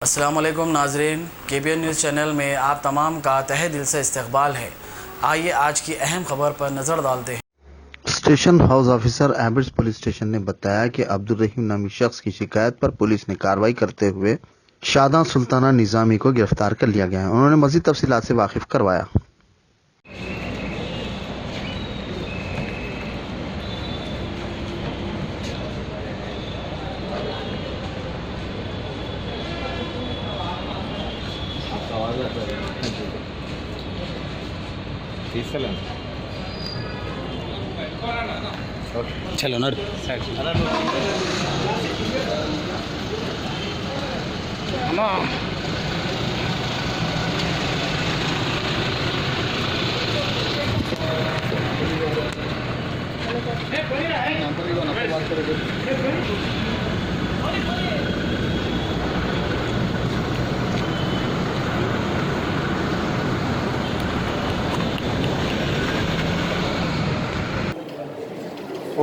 अस्सलाम वालेकुम नाजरीन, KBN न्यूज़ चैनल में आप तमाम का तहे दिल से इस्तकबाल है। आइए आज की अहम खबर पर नज़र डालते हैं। Station house officer Abids police station ने बताया कि अब्दुल रहीम नामी शख्स की शिकायत पर पुलिस ने कार्रवाई करते हुए शादान सुल्ताना निजामी को गिरफ्तार कर लिया गया है। उन्होंने मजीद तफसीलात से वाकिफ करवाया। चलो ना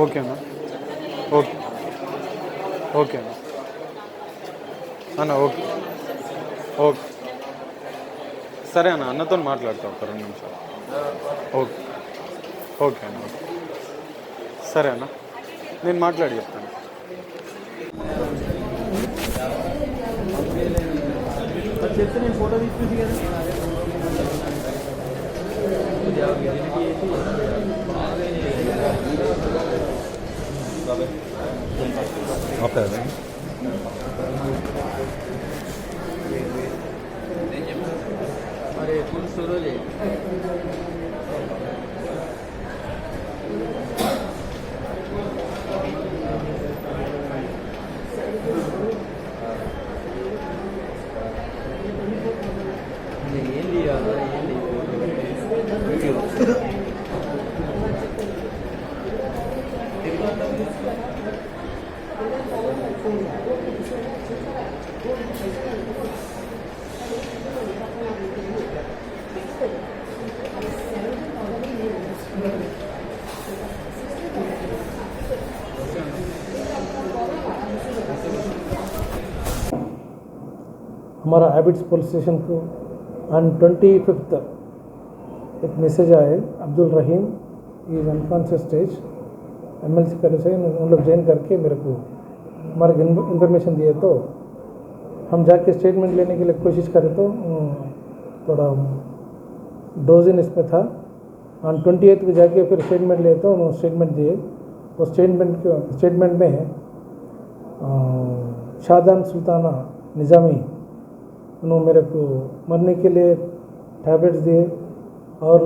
ఓకేనా ఓకే ఓకేనా అన్న ఓకే ఓకే సరే అన్న అన్నతో మాట్లాడతా ఒక 2 నిమిషాలు ఓకే ఓకే అన్న ఓకే సరే అన్న నేను మాట్లాడి చెప్తాను చెప్తే నేను ఫోటో తీసుకుంది కదా ओके अरे फुल सूरज है हमारा एबिट्स पुलिस स्टेशन को ऑन 25th एक मैसेज आया है। Abdul Rahim is unconscious stage MLC college से उन लोग ज्वाइन करके मेरे को हमारे इन्फॉर्मेशन दिए, तो हम जाके स्टेटमेंट लेने के लिए कोशिश करें तो थोड़ा डोजिन इसमें था। ऑन 28th को जाके फिर स्टेटमेंट लिए तो उन्होंने स्टेटमेंट दिए। वो स्टेटमेंट में शादान सुल्ताना निज़ामी उन्होंने मेरे को मरने के लिए टैबलेट्स दिए और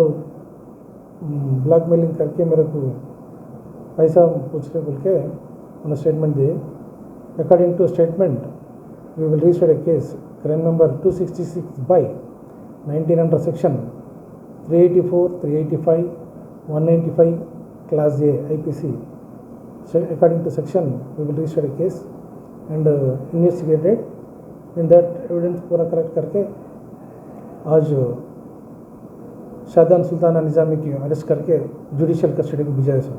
ब्लैकमेलिंग करके मेरे को पैसा पूछने बोल के उन्होंने स्टेटमेंट दिए। According to statement we will register a case crime number 266/19 under section 384, 385, 195 class A IPC। According to section we will register a case and investigated in that evidence पूरा कलेक्ट करके आज शादान सुल्ताना निज़ामी की अरेस्ट करके judicial custody को भिजाया sir.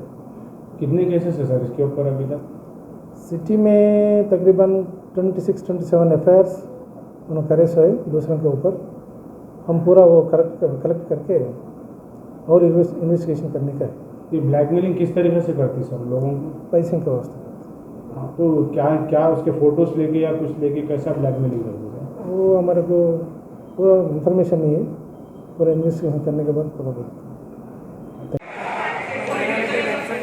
कितने cases है sir इसके ऊपर अभी तक? सिटी में तकरीबन 26-27 FIRs उन्होंने करेस है दूसरों के ऊपर। हम पूरा वो कलेक्ट करके और इन्वेस्टिगेशन करने का है। ये ब्लैकमेलिंग किस तरीके से करती है सर लोगों को? पैसे के वास्ते। हाँ, तो क्या उसके फोटोज लेके या कुछ लेके कैसा ब्लैकमेलिंग करती है? वो हमारे को पूरा इंफॉर्मेशन नहीं है, पूरा इन्वेस्टिगेशन करने के बाद पता लगता है।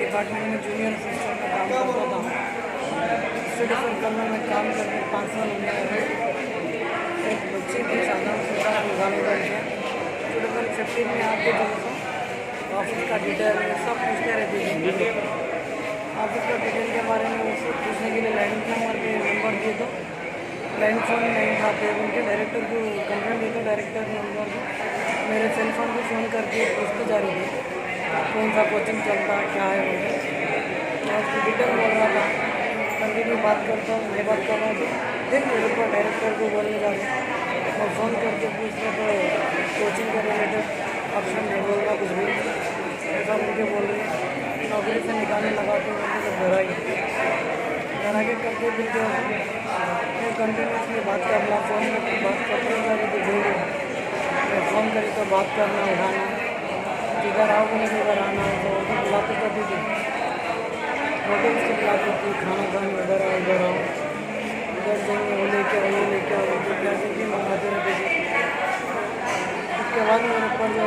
डिपार्टमेंट में जूनियर असिस्टेंट का काम करता था। स्टडी सर्कल में काम करके 5 साल हो गया है। एक बच्चे की शादान सुल्ताना निज़ामी करके स्टूडेंट 15 में आते जो ऑफिस का डिटेल सब पूछते रहते हैं। ऑफिस का डिटेल के बारे में वो सब पूछने के लिए लैंड नंबर के नंबर दिए तो लैंड फ़ोन नहीं उठाते। उनके डायरेक्टर को कंप्लेंट दिए तो डायरेक्टर नंबर को मेरे सेल फ़ोन को फ़ोन करके पूछते जा रही थी कौन सा कोचिंग चलता क्या है वो। मैं उसकी डिटेल बोल रहा था, कंटिन्यू बात करता हूँ, मैं बात कर रहा हूँ। फिर मेरे को डायरेक्टर को बोलने जा रहे और फ़ोन करके पूछते तो कोचिंग का रिलेटेड ऑप्शन नहीं बोल रहा कुछ भी ऐसा मुझे बोल रही है। नौकरी से निकालने लगा तो मैंने तो डरा ही डरा के करके फिर जो कंटिन्यूसली बात करना, फ़ोन में बात करते हैं तो वीडियो मैं फ़ोन करी तो बात करना, उठाना, जिधर आओ बोले इधर आना है तो उनको बुलाते करती थी, होटल्स से बुलाती थी, खाना खाने इधर आओ इधर आओ, इधर जाएंगे वो लेके आओ क्या करके मंगाते रहते थे। उसके बाद मेरे ऊपर जो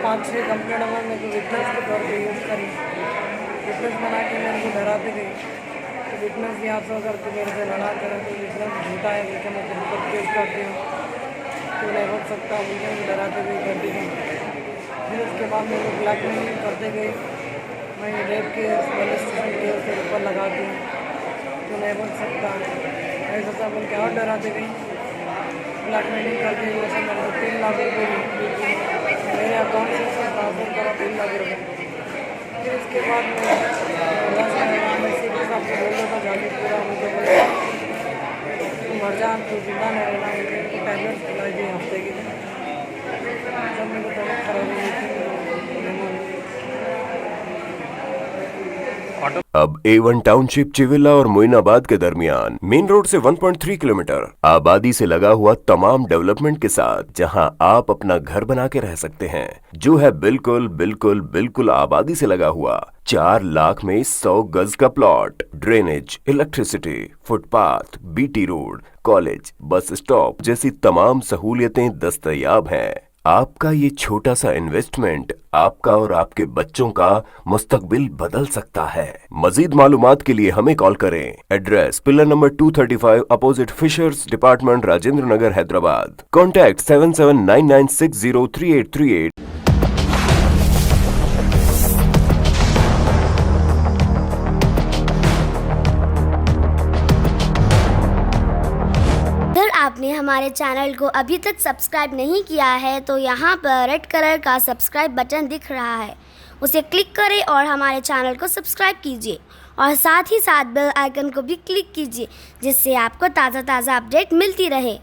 5-6 कंप्लेंट हुआ, मेरे को विटनेस के तौर पर यूज़ करी, विटनेस बना के मेरे को डराते गए, तो विटनेस यहाँ से करके मेरे से लड़ा कर तो विटनेस झूठा है बोल के मैं तेरे पर केस करती हूँ, तो नहीं बोल सकता बोल के मुझे डराते गए करती थी। फिर उसके बाद मेरे को ब्लैकमेलिंग करते गए, मैं रेप के पुलिस स्टेशन के उसके ऊपर लगाती हूँ, तो नहीं बोल सकता ऐसा सब बोल के और डराते गई, ब्लैकमेलिंग करते हुए वैसे मेरे को 3 लाख रुपये मेरे अकाउंट से ट्रांसफर करा 3 लाख रुपये। फिर उसके बाद मैं सीधे साहब को बोल रहा था जाके पूरा मुझे बोले मर जा तो जिंदा नहीं रहना, मुझे टैबलेट्स खिलाई थी हफ्ते की, जब मेरी तबीयत खराब हुई थी। अब A1 टाउनशिप चिविला और मोइनाबाद के दरमियान मेन रोड से 1.3 किलोमीटर आबादी से लगा हुआ तमाम डेवलपमेंट के साथ जहां आप अपना घर बना के रह सकते हैं, जो है बिल्कुल बिल्कुल बिल्कुल आबादी से लगा हुआ 4 लाख में 100 गज का plot, drainage, electricity, footpath, BT road, college, bus stop जैसी तमाम सहूलियतें दस्तयाब हैं। आपका ये छोटा सा इन्वेस्टमेंट आपका और आपके बच्चों का मुस्तकबिल बदल सकता है। मजीद मालूमात के लिए हमें कॉल करें। Address pillar number 235 opposite fisheries department, Rajendra Nagar, Hyderabad. Contact 7799603838। आपने हमारे चैनल को अभी तक सब्सक्राइब नहीं किया है तो यहाँ पर रेड कलर का सब्सक्राइब बटन दिख रहा है, उसे क्लिक करें और हमारे चैनल को सब्सक्राइब कीजिए और साथ ही साथ बेल आइकन को भी क्लिक कीजिए, जिससे आपको ताज़ा अपडेट मिलती रहे।